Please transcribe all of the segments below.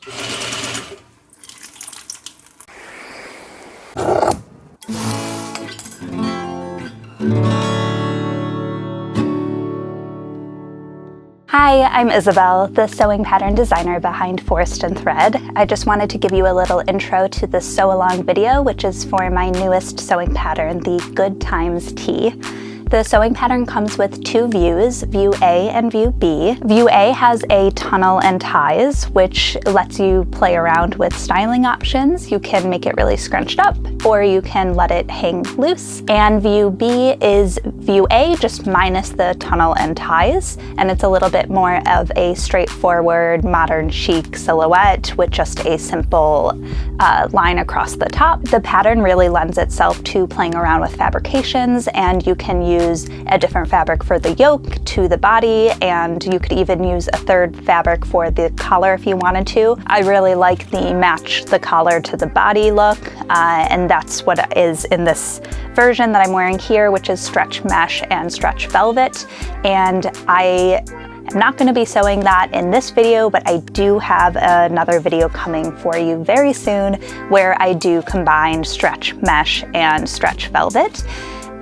Hi, I'm Isabel, the sewing pattern designer behind Forest and Thread. I just wanted to give you a little intro to the sew along video, which is for my newest sewing pattern, the Good Tiemes Tee. The sewing pattern comes with two views, view A and view B. View A has a tunnel and ties, which lets you play around with styling options. You can make it really scrunched up, or you can let it hang loose. And view B is view A, just minus the tunnel and ties, and it's a little bit more of a straightforward, modern chic silhouette with just a simple line across the top. The pattern really lends itself to playing around with fabrications, and you can use a different fabric for the yoke to the body, and you could even use a third fabric for the collar if you wanted to. I really like the match the collar to the body look, and that's what is in this version that I'm wearing here, which is stretch mesh and stretch velvet. And I'm not going to be sewing that in this video, but I do have another video coming for you very soon where I do combine stretch mesh and stretch velvet.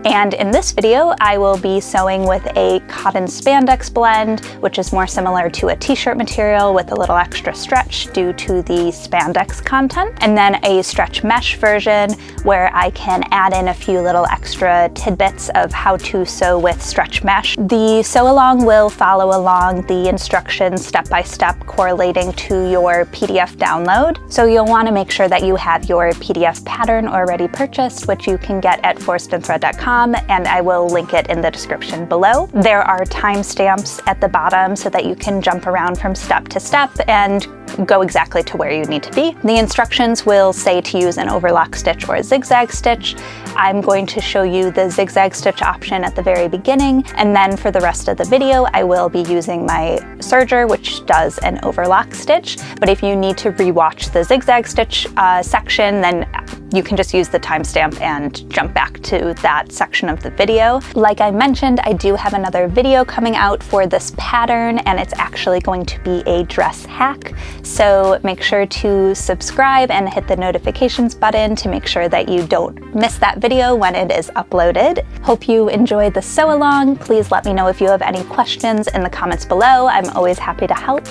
And in this video, I will be sewing with a cotton spandex blend, which is more similar to a t-shirt material with a little extra stretch due to the spandex content. And then a stretch mesh version where I can add in a few little extra tidbits of how to sew with stretch mesh. The sew along will follow along the instructions step by step correlating to your PDF download. So you'll want to make sure that you have your PDF pattern already purchased, which you can get at forestandthread.com. And I will link it in the description below. There are timestamps at the bottom so that you can jump around from step to step and go exactly to where you need to be. The instructions will say to use an overlock stitch or a zigzag stitch. I'm going to show you the zigzag stitch option at the very beginning, and then for the rest of the video I will be using my serger, which does an overlock stitch. But if you need to rewatch the zigzag stitch section, then you can just use the timestamp and jump back to that section of the video. Like I mentioned, I do have another video coming out for this pattern, and it's actually going to be a dress hack. So make sure to subscribe and hit the notifications button to make sure that you don't miss that video when it is uploaded. Hope you enjoyed the sew along. Please let me know if you have any questions in the comments below. I'm always happy to help.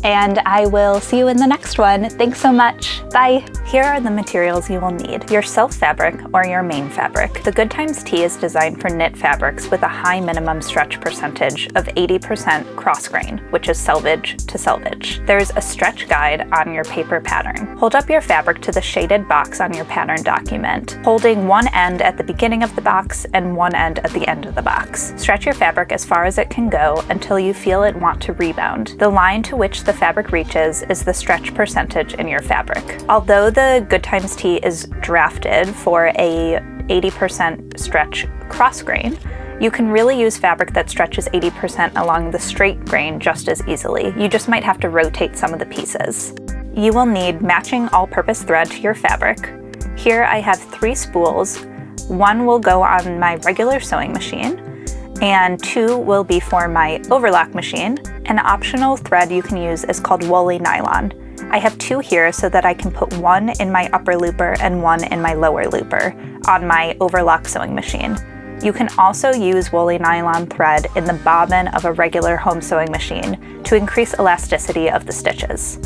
And I will see you in the next one. Thanks so much. Bye. Here are the materials you will need: your self fabric or your main fabric. The Good Tiemes Tee is designed for knit fabrics with a high minimum stretch percentage of 80% cross grain, which is selvage to selvage. There's a stretch guide on your paper pattern. Hold up your fabric to the shaded box on your pattern document, holding one end at the beginning of the box and one end at the end of the box. Stretch your fabric as far as it can go until you feel it want to rebound. The line to which the fabric reaches is the stretch percentage in your fabric. Although the Good Tiemes Tee is drafted for a 80% stretch cross grain, you can really use fabric that stretches 80% along the straight grain just as easily. You just might have to rotate some of the pieces. You will need matching all-purpose thread to your fabric. Here I have 3 spools. 1 will go on my regular sewing machine, and 2 will be for my overlock machine. An optional thread you can use is called woolly nylon. I have 2 here so that I can put 1 in my upper looper and 1 in my lower looper on my overlock sewing machine. You can also use woolly nylon thread in the bobbin of a regular home sewing machine to increase elasticity of the stitches.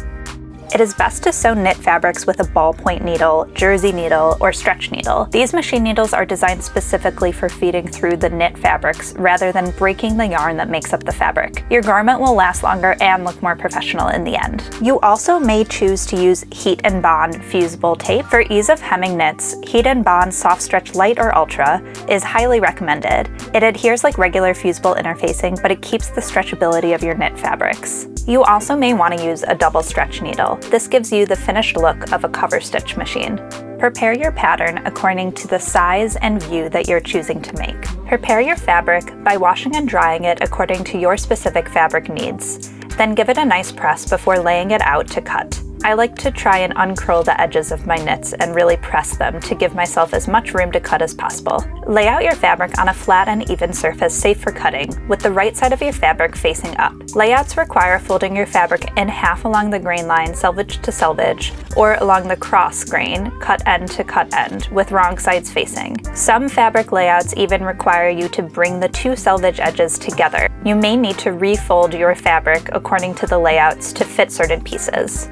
It is best to sew knit fabrics with a ballpoint needle, jersey needle, or stretch needle. These machine needles are designed specifically for feeding through the knit fabrics rather than breaking the yarn that makes up the fabric. Your garment will last longer and look more professional in the end. You also may choose to use Heat and Bond fusible tape. For ease of hemming knits, Heat and Bond Soft Stretch Light or Ultra is highly recommended. It adheres like regular fusible interfacing, but it keeps the stretchability of your knit fabrics. You also may want to use a double stretch needle. This gives you the finished look of a cover stitch machine. Prepare your pattern according to the size and view that you're choosing to make. Prepare your fabric by washing and drying it according to your specific fabric needs. Then give it a nice press before laying it out to cut. I like to try and uncurl the edges of my knits and really press them to give myself as much room to cut as possible. Lay out your fabric on a flat and even surface safe for cutting, with the right side of your fabric facing up. Layouts require folding your fabric in half along the grain line, selvage to selvage, or along the cross grain, cut end to cut end, with wrong sides facing. Some fabric layouts even require you to bring the two selvage edges together. You may need to refold your fabric according to the layouts to fit certain pieces.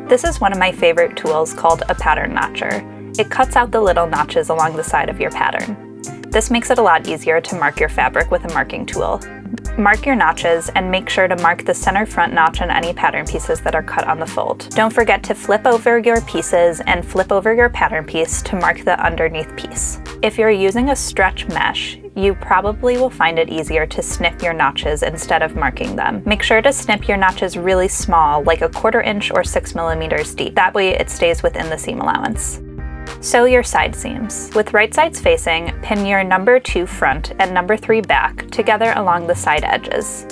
This is one of my favorite tools called a pattern notcher. It cuts out the little notches along the side of your pattern. This makes it a lot easier to mark your fabric with a marking tool. Mark your notches and make sure to mark the center front notch on any pattern pieces that are cut on the fold. Don't forget to flip over your pieces and flip over your pattern piece to mark the underneath piece. If you're using a stretch mesh, you probably will find it easier to snip your notches instead of marking them. Make sure to snip your notches really small, like 1/4 inch or 6 millimeters deep. That way it stays within the seam allowance. Sew your side seams. With right sides facing, pin your number 2 front and number 3 back together along the side edges.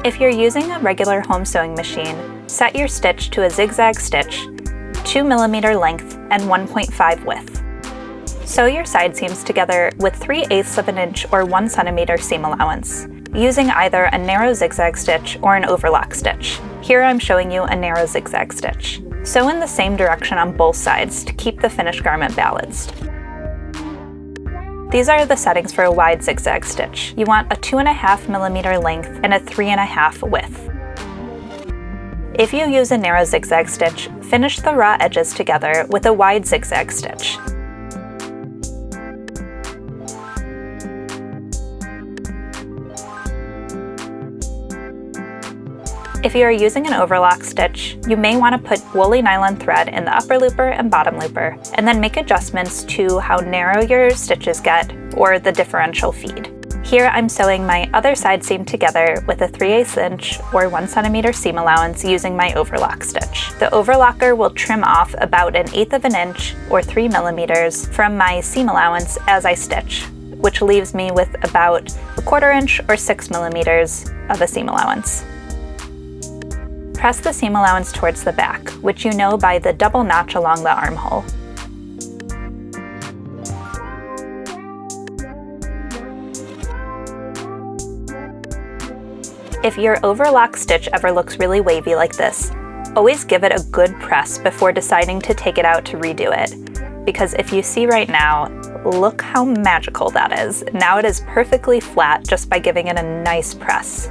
If you're using a regular home sewing machine, set your stitch to a zigzag stitch, 2 millimeter length and 1.5 width. Sew your side seams together with 3/8 of an inch or 1 centimeter seam allowance, using either a narrow zigzag stitch or an overlock stitch. Here I'm showing you a narrow zigzag stitch. Sew in the same direction on both sides to keep the finished garment balanced. These are the settings for a wide zigzag stitch. You want a 2.5 millimeter length and a 3.5 width. If you use a narrow zigzag stitch, finish the raw edges together with a wide zigzag stitch. If you are using an overlock stitch, you may want to put woolly nylon thread in the upper looper and bottom looper, and then make adjustments to how narrow your stitches get or the differential feed. Here I'm sewing my other side seam together with a 3/8 inch or 1 centimeter seam allowance using my overlock stitch. The overlocker will trim off about 1/8 of an inch or 3 millimeters from my seam allowance as I stitch, which leaves me with about 1/4 inch or 6 millimeters of a seam allowance. Press the seam allowance towards the back, which you know by the double notch along the armhole. If your overlock stitch ever looks really wavy like this, always give it a good press before deciding to take it out to redo it. Because if you see right now, look how magical that is. Now it is perfectly flat just by giving it a nice press.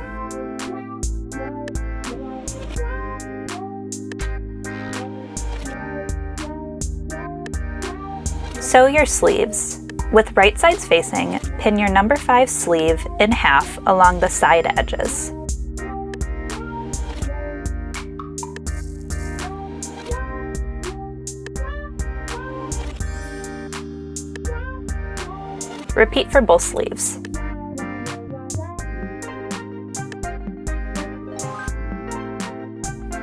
Sew your sleeves. With right sides facing, pin your number 5 sleeve in half along the side edges. Repeat for both sleeves.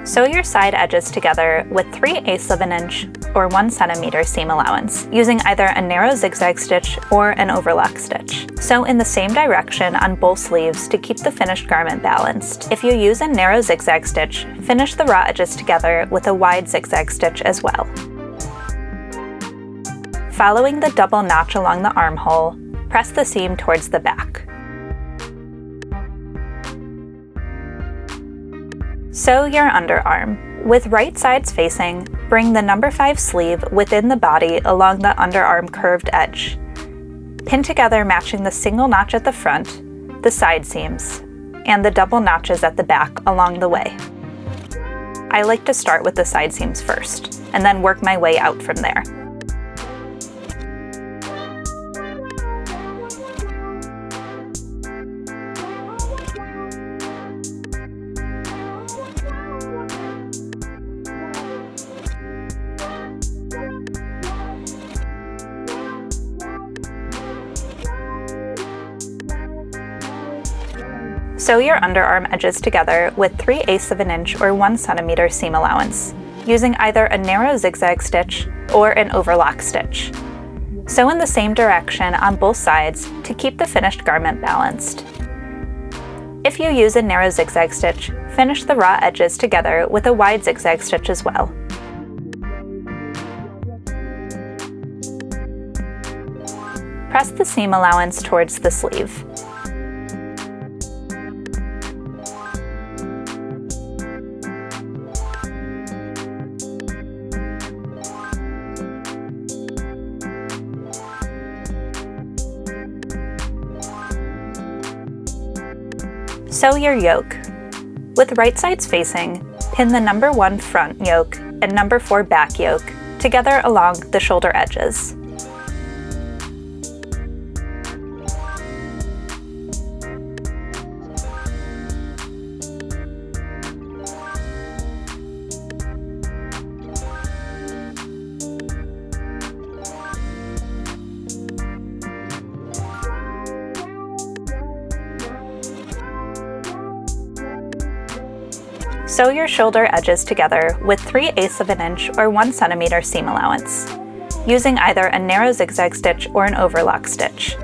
Sew your side edges together with 3/8 of an inch or 1 centimeter seam allowance, using either a narrow zigzag stitch or an overlock stitch. Sew in the same direction on both sleeves to keep the finished garment balanced. If you use a narrow zigzag stitch, finish the raw edges together with a wide zigzag stitch as well. Following the double notch along the armhole, press the seam towards the back. Sew your underarm. With right sides facing, bring the number 5 sleeve within the body along the underarm curved edge. Pin together matching the single notch at the front, the side seams, and the double notches at the back along the way. I like to start with the side seams first, and then work my way out from there. Sew your underarm edges together with 3/8 of an inch or 1 centimeter seam allowance, using either a narrow zigzag stitch or an overlock stitch. Sew in the same direction on both sides to keep the finished garment balanced. If you use a narrow zigzag stitch, finish the raw edges together with a wide zigzag stitch as well. Press the seam allowance towards the sleeve. Sew your yoke. With right sides facing, pin the number 1 front yoke and number 4 back yoke together along the shoulder edges. Sew your shoulder edges together with 3/8 of an inch or 1 centimeter seam allowance, using either a narrow zigzag stitch or an overlock stitch.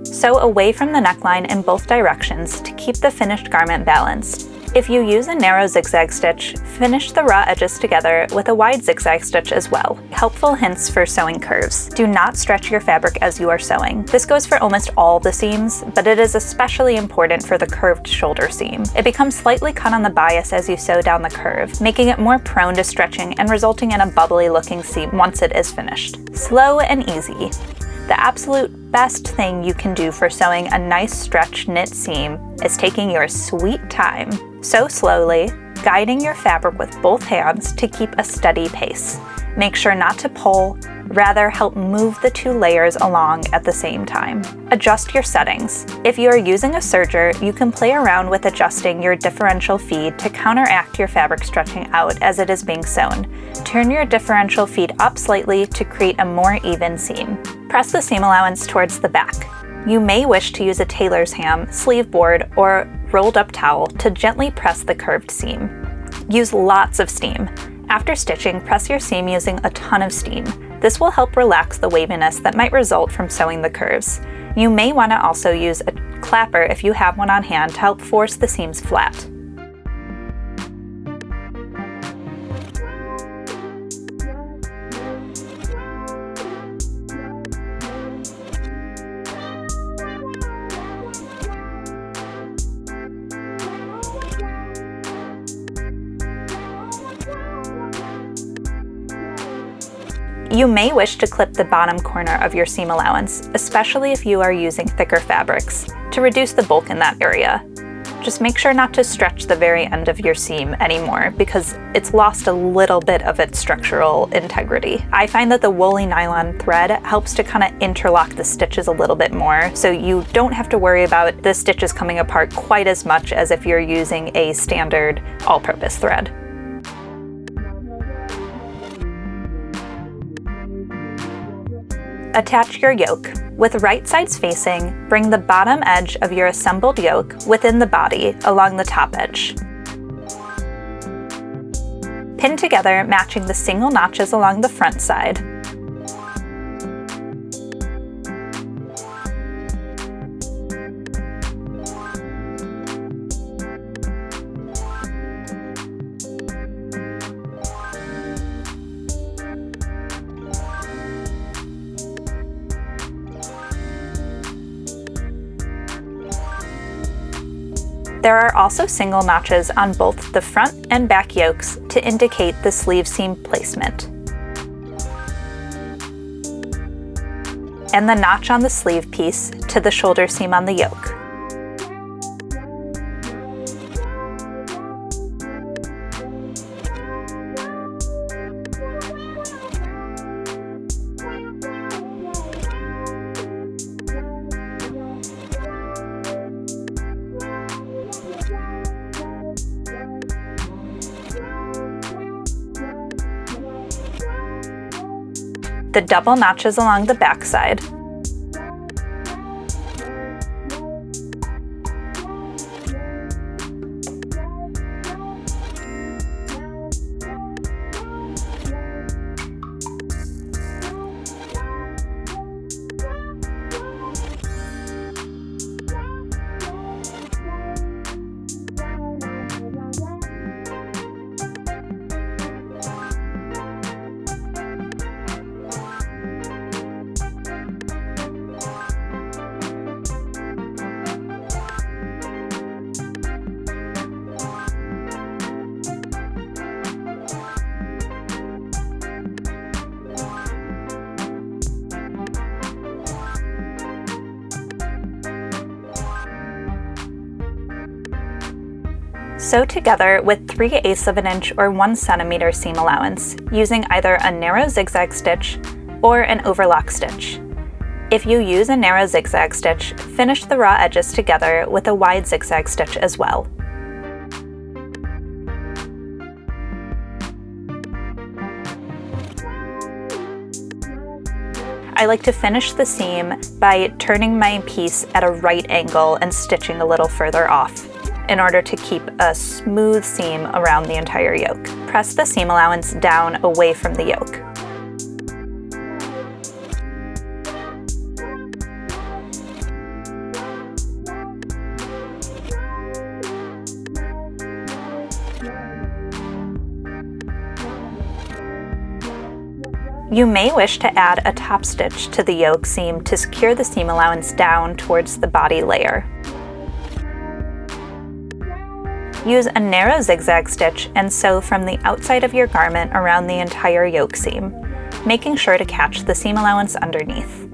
Sew away from the neckline in both directions to keep the finished garment balanced. If you use a narrow zigzag stitch, finish the raw edges together with a wide zigzag stitch as well. Helpful hints for sewing curves. Do not stretch your fabric as you are sewing. This goes for almost all the seams, but it is especially important for the curved shoulder seam. It becomes slightly cut on the bias as you sew down the curve, making it more prone to stretching and resulting in a bubbly looking seam once it is finished. Slow and easy. The absolute best thing you can do for sewing a nice stretch knit seam is taking your sweet time. Sew slowly, guiding your fabric with both hands to keep a steady pace. Make sure not to pull, rather help move the 2 layers along at the same time. Adjust your settings. If you are using a serger, you can play around with adjusting your differential feed to counteract your fabric stretching out as it is being sewn. Turn your differential feed up slightly to create a more even seam. Press the seam allowance towards the back. You may wish to use a tailor's ham, sleeve board, or rolled up towel to gently press the curved seam. Use lots of steam. After stitching, press your seam using a ton of steam. This will help relax the waviness that might result from sewing the curves. You may want to also use a clapper if you have one on hand to help force the seams flat. You may wish to clip the bottom corner of your seam allowance, especially if you are using thicker fabrics, to reduce the bulk in that area. Just make sure not to stretch the very end of your seam anymore because it's lost a little bit of its structural integrity. I find that the woolly nylon thread helps to kind of interlock the stitches a little bit more, so you don't have to worry about the stitches coming apart quite as much as if you're using a standard all-purpose thread. Attach your yoke. With right sides facing, bring the bottom edge of your assembled yoke within the body along the top edge. Pin together, matching the single notches along the front side. There are also single notches on both the front and back yokes to indicate the sleeve seam placement. And the notch on the sleeve piece to the shoulder seam on the yoke. The double notches along the back side, Sew together with 3/8 of an inch or 1 centimeter seam allowance, using either a narrow zigzag stitch or an overlock stitch. If you use a narrow zigzag stitch, finish the raw edges together with a wide zigzag stitch as well. I like to finish the seam by turning my piece at a right angle and stitching a little further off in order to keep a smooth seam around the entire yoke. Press the seam allowance down away from the yoke. You may wish to add a top stitch to the yoke seam to secure the seam allowance down towards the body layer. Use a narrow zigzag stitch and sew from the outside of your garment around the entire yoke seam, making sure to catch the seam allowance underneath.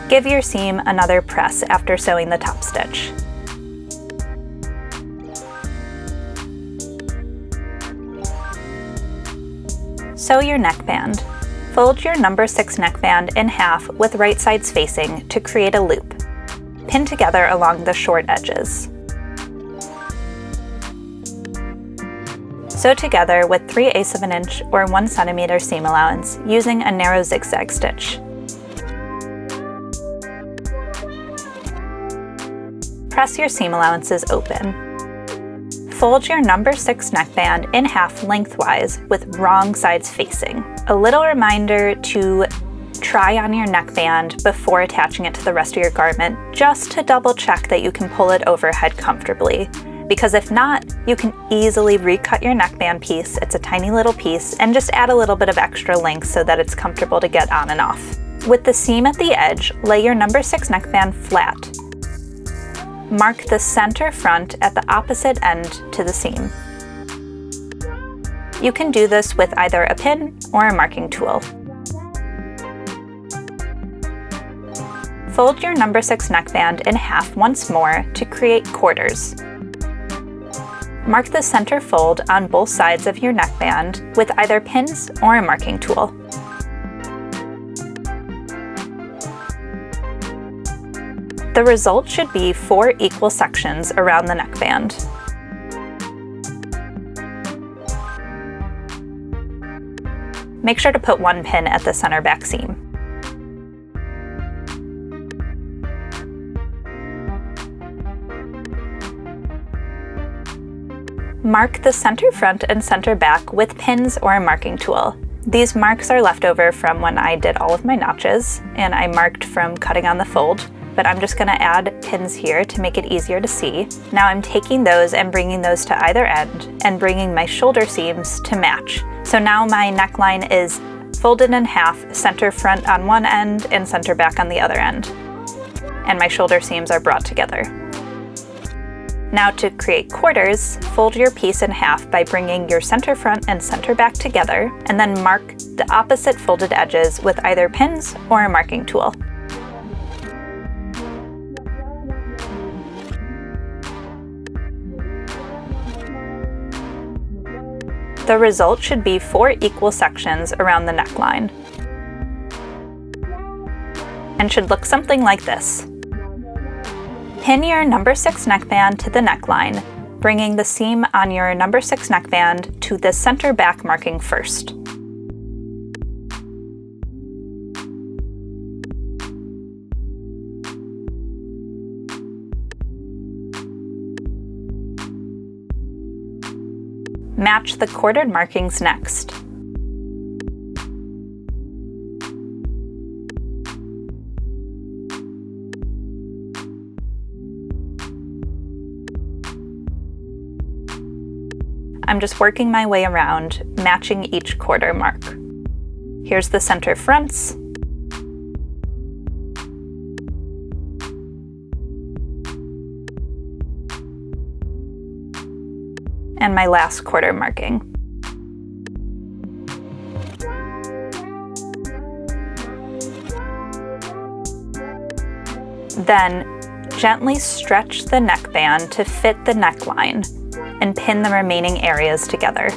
Give your seam another press after sewing the top stitch. Sew your neckband. Fold your number 6 neckband in half with right sides facing to create a loop. Pin together along the short edges. Sew together with 3/8 of an inch or 1 centimeter seam allowance using a narrow zigzag stitch. Press your seam allowances open. Fold your number 6 neckband in half lengthwise with wrong sides facing. A little reminder to try on your neckband before attaching it to the rest of your garment, just to double check that you can pull it overhead comfortably. Because if not, you can easily recut your neckband piece, it's a tiny little piece, and just add a little bit of extra length so that it's comfortable to get on and off. With the seam at the edge, lay your number 6 neckband flat. Mark the center front at the opposite end to the seam. You can do this with either a pin or a marking tool. Fold your number 6 neckband in half once more to create quarters. Mark the center fold on both sides of your neckband with either pins or a marking tool. The result should be 4 equal sections around the neckband. Make sure to put 1 pin at the center back seam. Mark the center front and center back with pins or a marking tool. These marks are left over from when I did all of my notches, and I marked from cutting on the fold, but I'm just gonna add pins here to make it easier to see. Now I'm taking those and bringing those to either end and bringing my shoulder seams to match. So now my neckline is folded in half, center front on one end and center back on the other end. And my shoulder seams are brought together. Now to create quarters, fold your piece in half by bringing your center front and center back together, and then mark the opposite folded edges with either pins or a marking tool. The result should be 4 equal sections around the neckline, and should look something like this. Pin your number 6 neckband to the neckline, bringing the seam on your number 6 neckband to the center back marking first. Match the quartered markings next. I'm just working my way around, matching each quarter mark. Here's the center fronts. And my last quarter marking. Then, gently stretch the neckband to fit the neckline and pin the remaining areas together.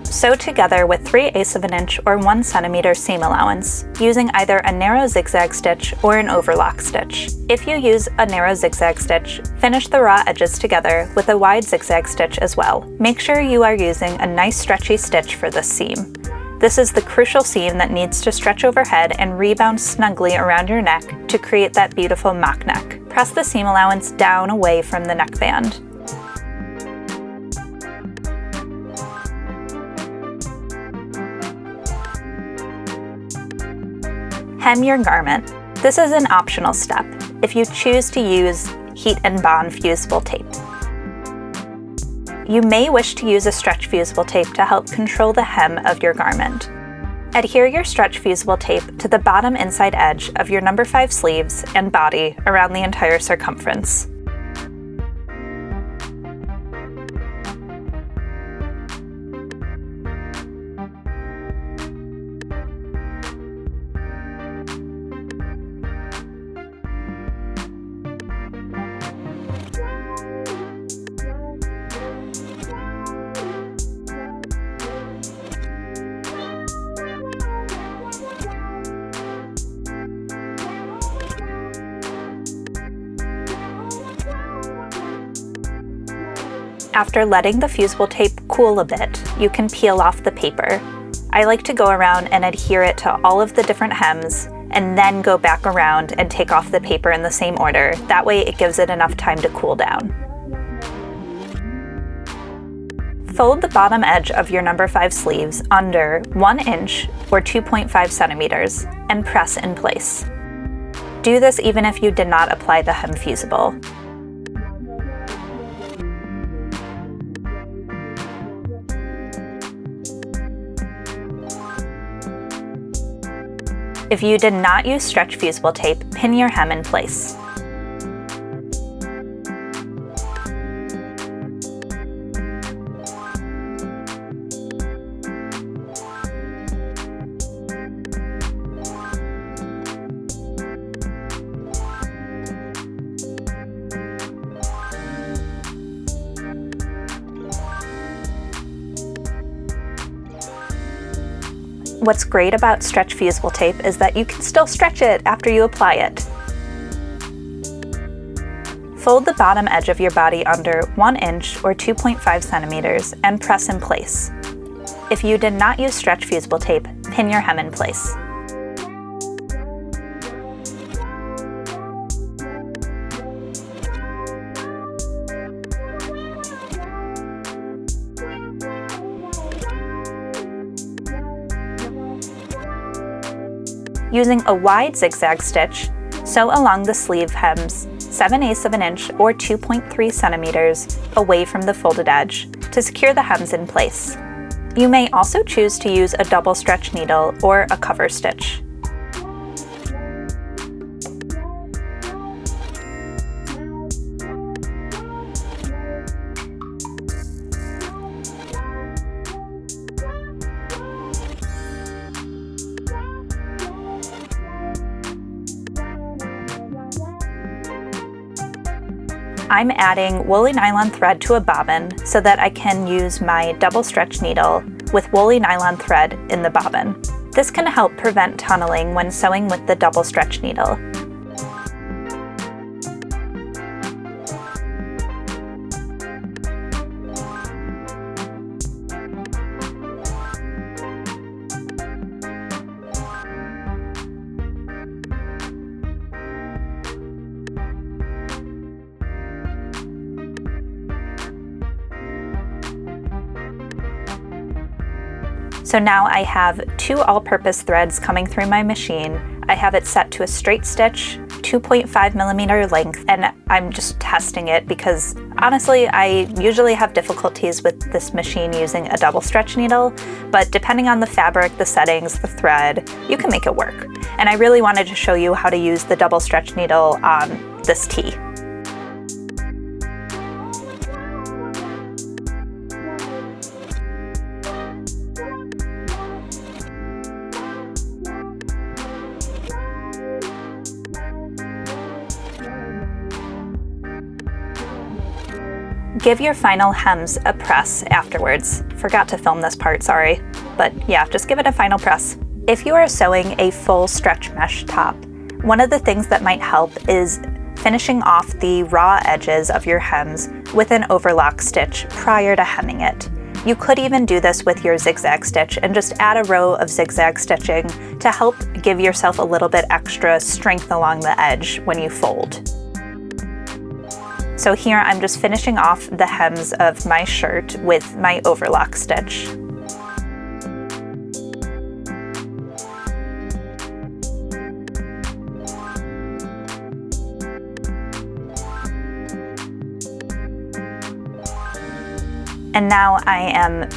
Sew together with 3/8 of an inch or 1 centimeter seam allowance, using either a narrow zigzag stitch or an overlock stitch. If you use a narrow zigzag stitch, finish the raw edges together with a wide zigzag stitch as well. Make sure you are using a nice stretchy stitch for this seam. This is the crucial seam that needs to stretch overhead and rebound snugly around your neck to create that beautiful mock neck. Press the seam allowance down away from the neckband. Hem your garment. This is an optional step if you choose to use heat and bond fusible tape. You may wish to use a stretch fusible tape to help control the hem of your garment. Adhere your stretch fusible tape to the bottom inside edge of your No. 5 sleeves and body around the entire circumference. After letting the fusible tape cool a bit, you can peel off the paper. I like to go around and adhere it to all of the different hems, and then go back around and take off the paper in the same order. That way it gives it enough time to cool down. Fold the bottom edge of your No. 5 sleeves under 1 inch or 2.5 centimeters and press in place. Do this even if you did not apply the hem fusible. If you did not use stretch fusible tape, pin your hem in place. What's great about stretch fusible tape is that you can still stretch it after you apply it. Fold the bottom edge of your body under 1 inch or 2.5 centimeters and press in place. If you did not use stretch fusible tape, pin your hem in place. Using a wide zigzag stitch, sew along the sleeve hems 7/8 of an inch or 2.3 centimeters away from the folded edge to secure the hems in place. You may also choose to use a double stretch needle or a cover stitch. I'm adding woolly nylon thread to a bobbin so that I can use my double stretch needle with woolly nylon thread in the bobbin. This can help prevent tunneling when sewing with the double stretch needle. So now I have 2 all-purpose threads coming through my machine. I have it set to a straight stitch, 2.5mm length, and I'm just testing it because honestly, I usually have difficulties with this machine using a double stretch needle, but depending on the fabric, the settings, the thread, you can make it work. And I really wanted to show you how to use the double stretch needle on this tee. Give your final hems a press afterwards. Forgot to film this part, sorry. But yeah, just give it a final press. If you are sewing a full stretch mesh top, one of the things that might help is finishing off the raw edges of your hems with an overlock stitch prior to hemming it. You could even do this with your zigzag stitch and just add a row of zigzag stitching to help give yourself a little bit extra strength along the edge when you fold. So here I'm just finishing off the hems of my shirt with my overlock stitch. And now I am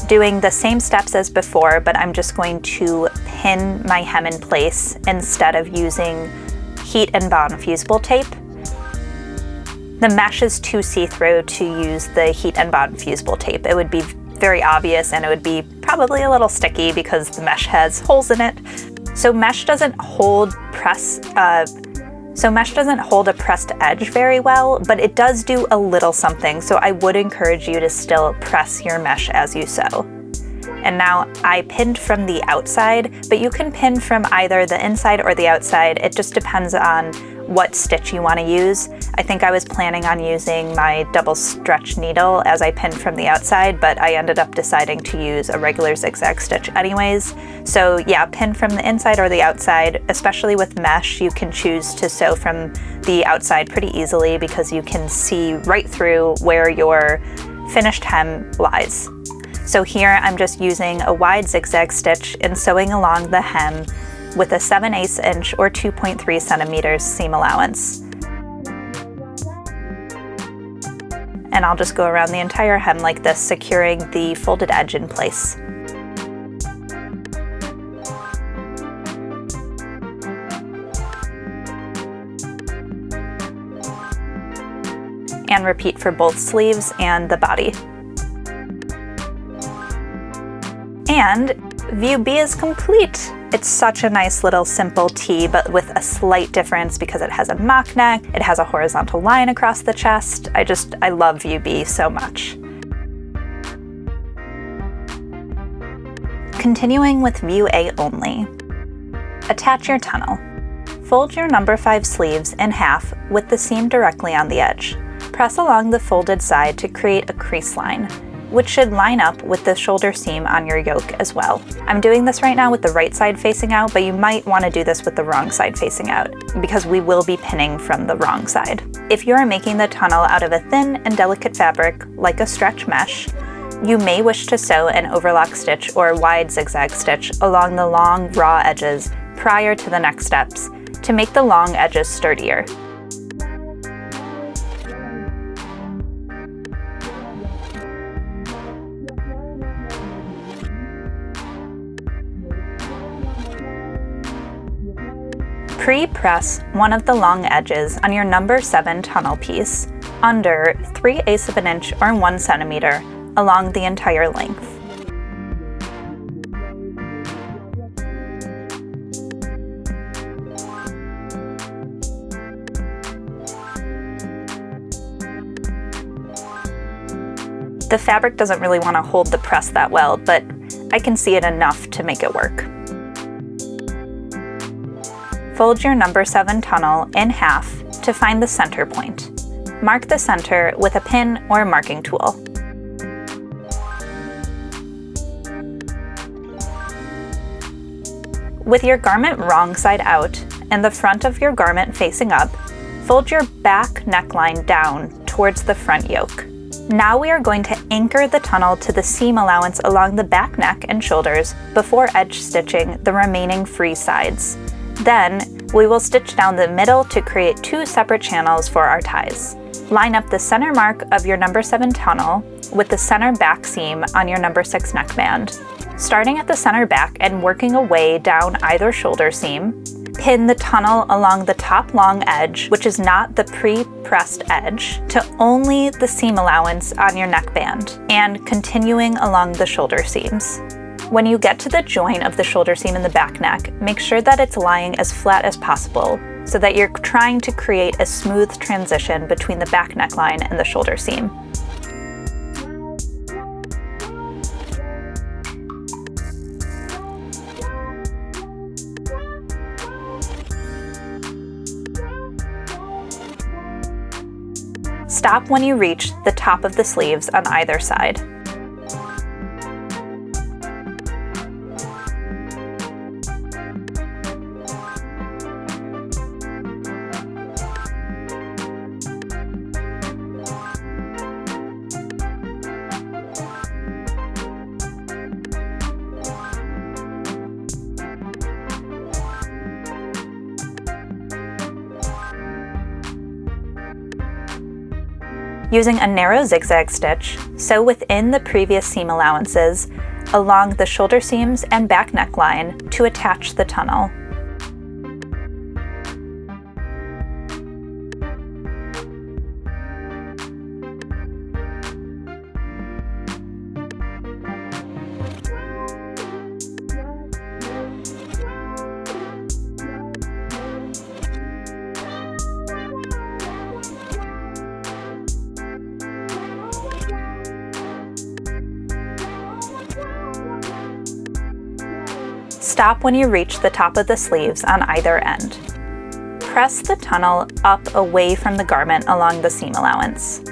doing the same steps as before, but I'm just going to pin my hem in place instead of using heat and bond fusible tape. The mesh is too see-through to use the heat and bond fusible tape. It would be very obvious and it would be probably a little sticky because the mesh has holes in it. So mesh doesn't hold a pressed edge very well, but it does do a little something. So I would encourage you to still press your mesh as you sew. And now I pinned from the outside, but you can pin from either the inside or the outside. It just depends on what stitch you want to use. I think I was planning on using my double stretch needle as I pinned from the outside, but I ended up deciding to use a regular zigzag stitch anyways. So yeah, pin from the inside or the outside. Especially with mesh, you can choose to sew from the outside pretty easily because you can see right through where your finished hem lies. So here I'm just using a wide zigzag stitch and sewing along the hem with a 7/8 inch or 2.3 centimeters seam allowance. And I'll just go around the entire hem like this, securing the folded edge in place. And repeat for both sleeves and the body. And view B is complete. It's such a nice little simple tee, but with a slight difference because it has a mock neck, it has a horizontal line across the chest. I love view B so much. Continuing with view A only. Attach your tunnel. Fold your number 5 sleeves in half with the seam directly on the edge. Press along the folded side to create a crease line, which should line up with the shoulder seam on your yoke as well. I'm doing this right now with the right side facing out, but you might want to do this with the wrong side facing out because we will be pinning from the wrong side. If you are making the tunnel out of a thin and delicate fabric, like a stretch mesh, you may wish to sew an overlock stitch or wide zigzag stitch along the long raw edges prior to the next steps to make the long edges sturdier. Pre-press one of the long edges on your number 7 tunnel piece under 3/8 of an inch or 1 centimeter along the entire length. The fabric doesn't really want to hold the press that well, but I can see it enough to make it work. Fold your number 7 tunnel in half to find the center point. Mark the center with a pin or marking tool. With your garment wrong side out and the front of your garment facing up, fold your back neckline down towards the front yoke. Now we are going to anchor the tunnel to the seam allowance along the back neck and shoulders before edge stitching the remaining free sides. Then, we will stitch down the middle to create 2 separate channels for our ties. Line up the center mark of your number 7 tunnel with the center back seam on your number 6 neckband. Starting at the center back and working away down either shoulder seam, pin the tunnel along the top long edge, which is not the pre-pressed edge, to only the seam allowance on your neckband, and continuing along the shoulder seams. When you get to the joint of the shoulder seam in the back neck, make sure that it's lying as flat as possible so that you're trying to create a smooth transition between the back neckline and the shoulder seam. Stop when you reach the top of the sleeves on either side. Using a narrow zigzag stitch, sew within the previous seam allowances along the shoulder seams and back neckline to attach the tunnel. Stop when you reach the top of the sleeves on either end. Press the tunnel up away from the garment along the seam allowance.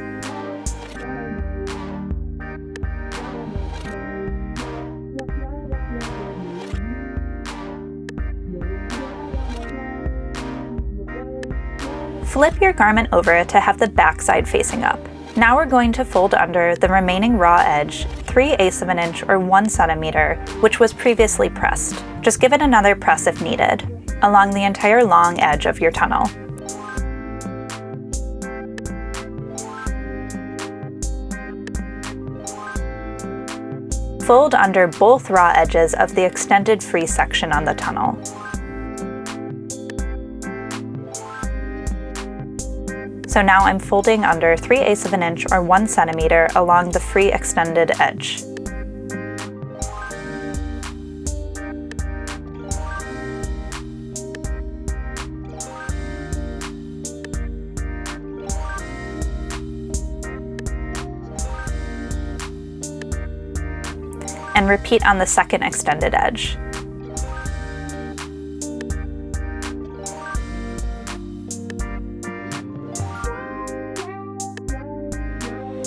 Flip your garment over to have the back side facing up. Now we're going to fold under the remaining raw edge 3/8 of an inch or 1 centimeter, which was previously pressed. Just give it another press if needed, along the entire long edge of your tunnel. Fold under both raw edges of the extended free section on the tunnel. So now I'm folding under 3/8 of an inch or 1 centimeter along the free extended edge. And repeat on the second extended edge.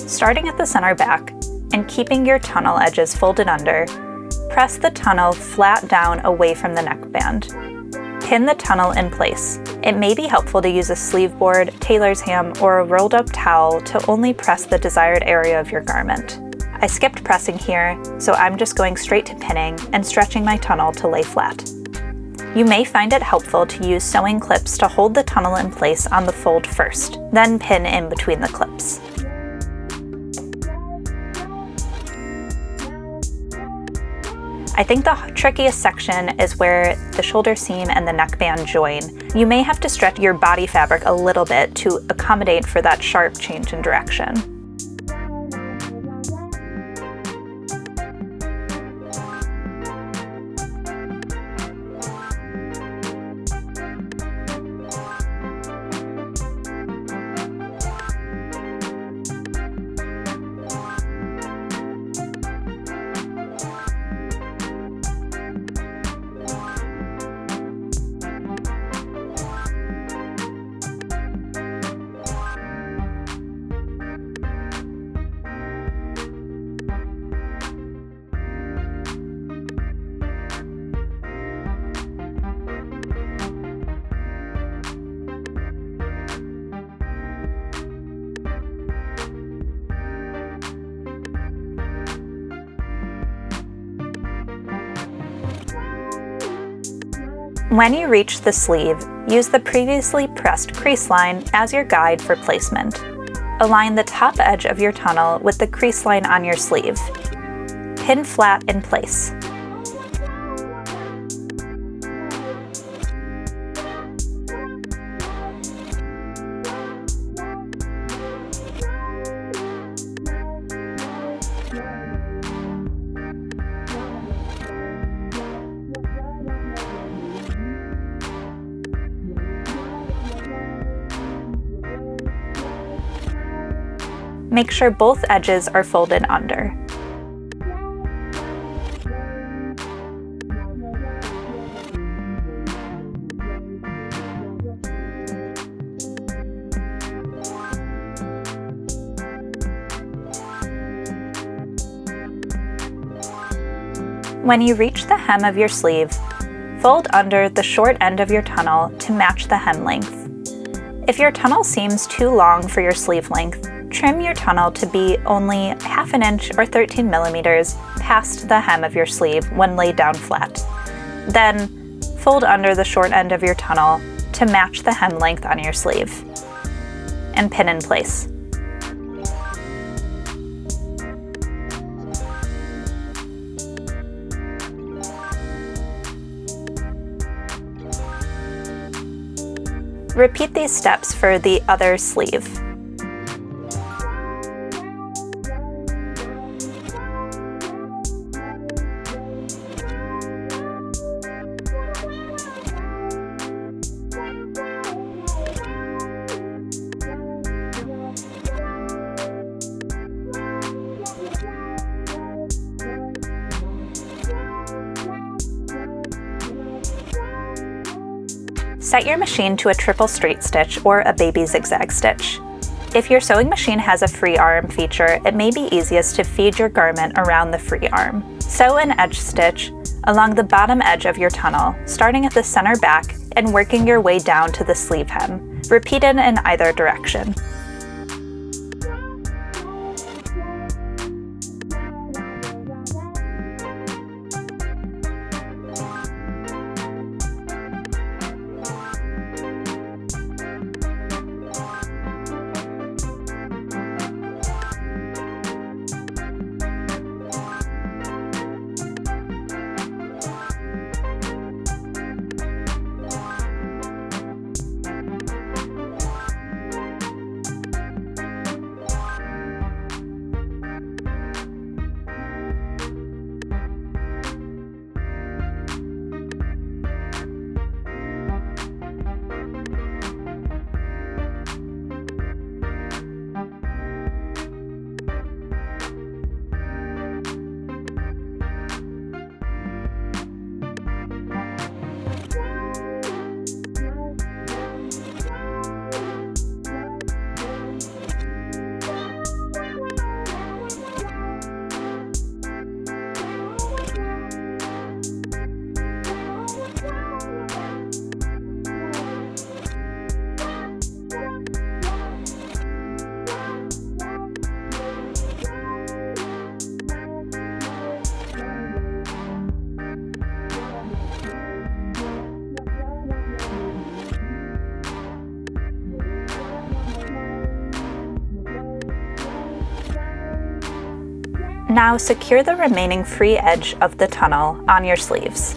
Starting at the center back and keeping your tunnel edges folded under, press the tunnel flat down away from the neckband. Pin the tunnel in place. It may be helpful to use a sleeve board, tailor's ham, or a rolled up towel to only press the desired area of your garment. I skipped pressing here, so I'm just going straight to pinning and stretching my tunnel to lay flat. You may find it helpful to use sewing clips to hold the tunnel in place on the fold first, then pin in between the clips. I think the trickiest section is where the shoulder seam and the neckband join. You may have to stretch your body fabric a little bit to accommodate for that sharp change in direction. When you reach the sleeve, use the previously pressed crease line as your guide for placement. Align the top edge of your tunnel with the crease line on your sleeve. Pin flat in place. Make sure both edges are folded under. When you reach the hem of your sleeve, fold under the short end of your tunnel to match the hem length. If your tunnel seems too long for your sleeve length, trim your tunnel to be only 1/2 inch or 13 millimeters past the hem of your sleeve when laid down flat. Then, fold under the short end of your tunnel to match the hem length on your sleeve, and pin in place. Repeat these steps for the other sleeve. Set your machine to a triple straight stitch or a baby zigzag stitch. If your sewing machine has a free arm feature, it may be easiest to feed your garment around the free arm. Sew an edge stitch along the bottom edge of your tunnel, starting at the center back and working your way down to the sleeve hem, repeated in either direction. Now secure the remaining free edge of the tunnel on your sleeves.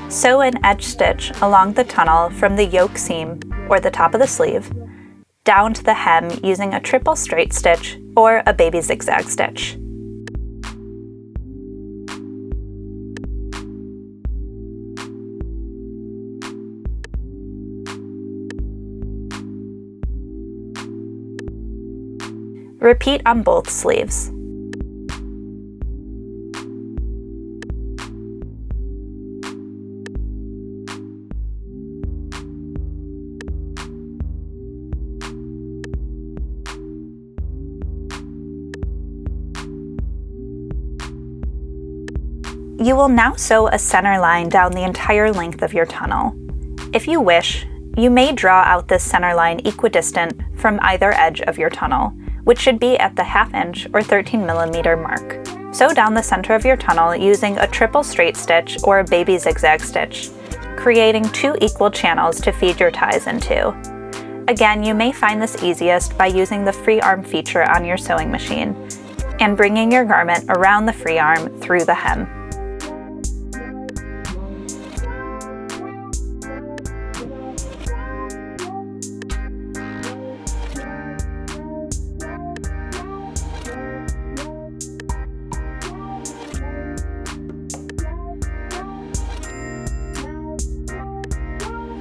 Sew an edge stitch along the tunnel from the yoke seam, or the top of the sleeve, down to the hem using a triple straight stitch or a baby zigzag stitch. Repeat on both sleeves. You will now sew a center line down the entire length of your tunnel. If you wish, you may draw out this center line equidistant from either edge of your tunnel, which should be at the 1/2 inch or 13 millimeter mark. Sew down the center of your tunnel using a triple straight stitch or a baby zigzag stitch. creating 2 equal channels to feed your ties into. Again, you may find this easiest by using the free arm feature on your sewing machine and bringing your garment around the free arm through the hem.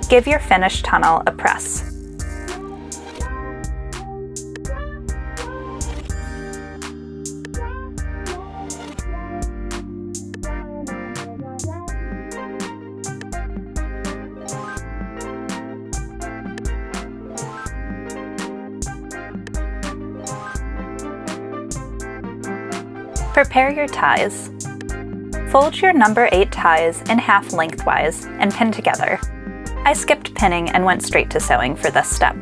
Give your finished tunnel a press. Prepare your ties. Fold your number 8 ties in half lengthwise and pin together. I skipped pinning and went straight to sewing for this step.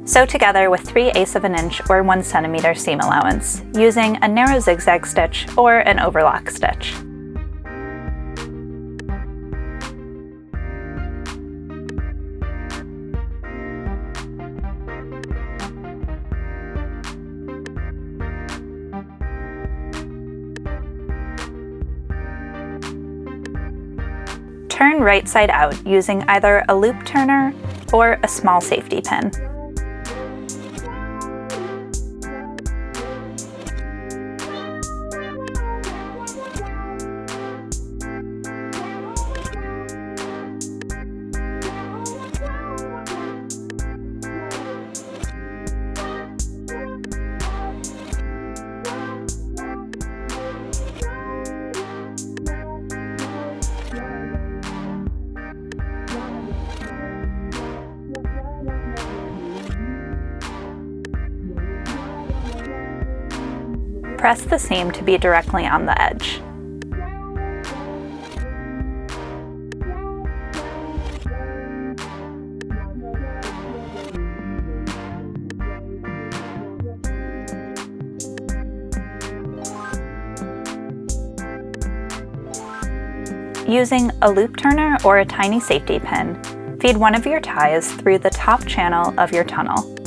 Sew together with 3/8 of an inch or 1 centimeter seam allowance, using a narrow zigzag stitch or an overlock stitch. Turn right side out using either a loop turner or a small safety pin. Press the seam to be directly on the edge. Using a loop turner or a tiny safety pin, feed one of your ties through the top channel of your tunnel.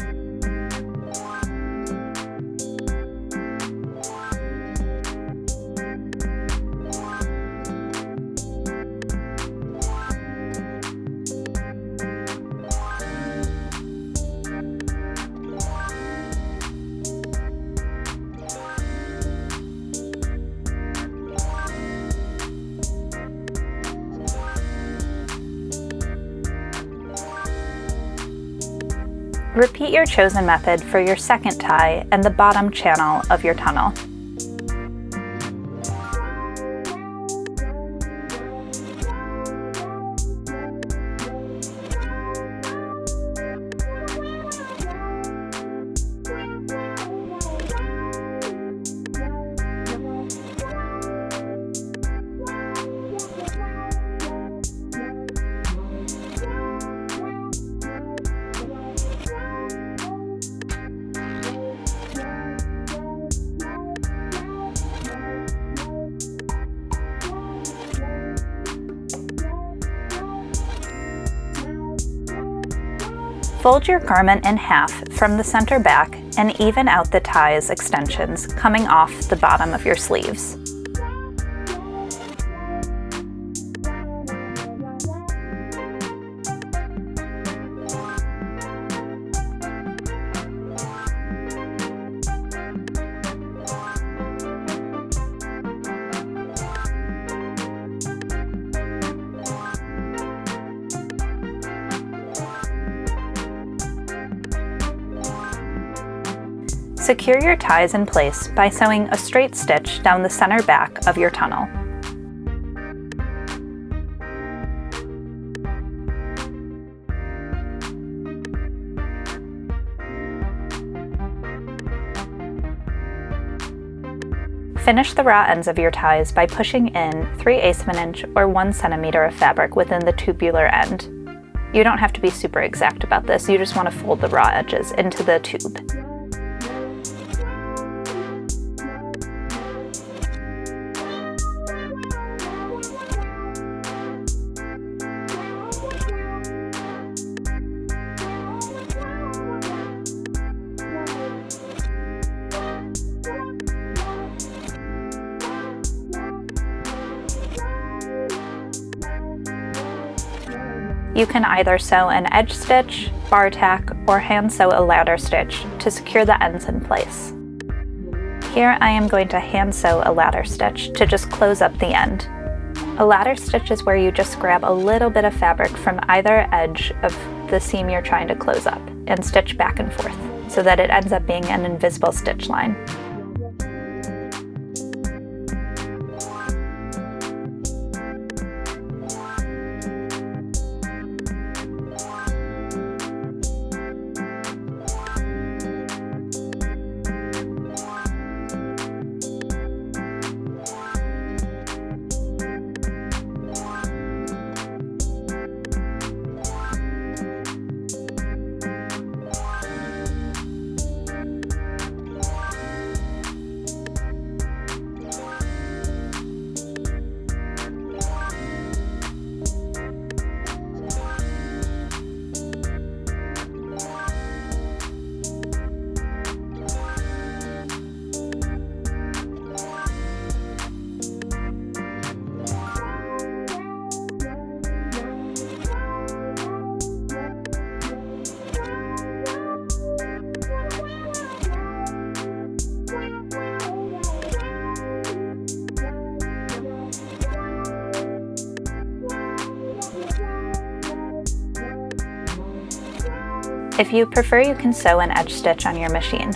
Repeat your chosen method for your second tie and the bottom channel of your tunnel. Fold your garment in half from the center back and even out the ties extensions coming off the bottom of your sleeves. Secure your ties in place by sewing a straight stitch down the center back of your tunnel. Finish the raw ends of your ties by pushing in 3/8 of an inch or 1 centimeter of fabric within the tubular end. You don't have to be super exact about this, you just want to fold the raw edges into the tube. You can either sew an edge stitch, bar tack, or hand sew a ladder stitch to secure the ends in place. Here I am going to hand sew a ladder stitch to just close up the end. A ladder stitch is where you just grab a little bit of fabric from either edge of the seam you're trying to close up and stitch back and forth so that it ends up being an invisible stitch line. If you prefer, you can sew an edge stitch on your machine.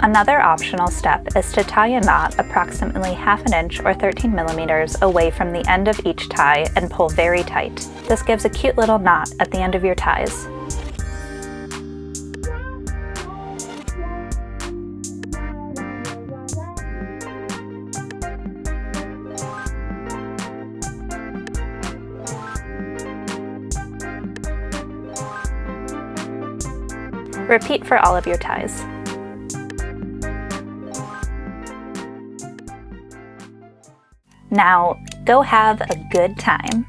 Another optional step is to tie a knot approximately ½ an inch or 13 millimeters away from the end of each tie and pull very tight. This gives a cute little knot at the end of your ties. Repeat for all of your ties. Now, go have a good time.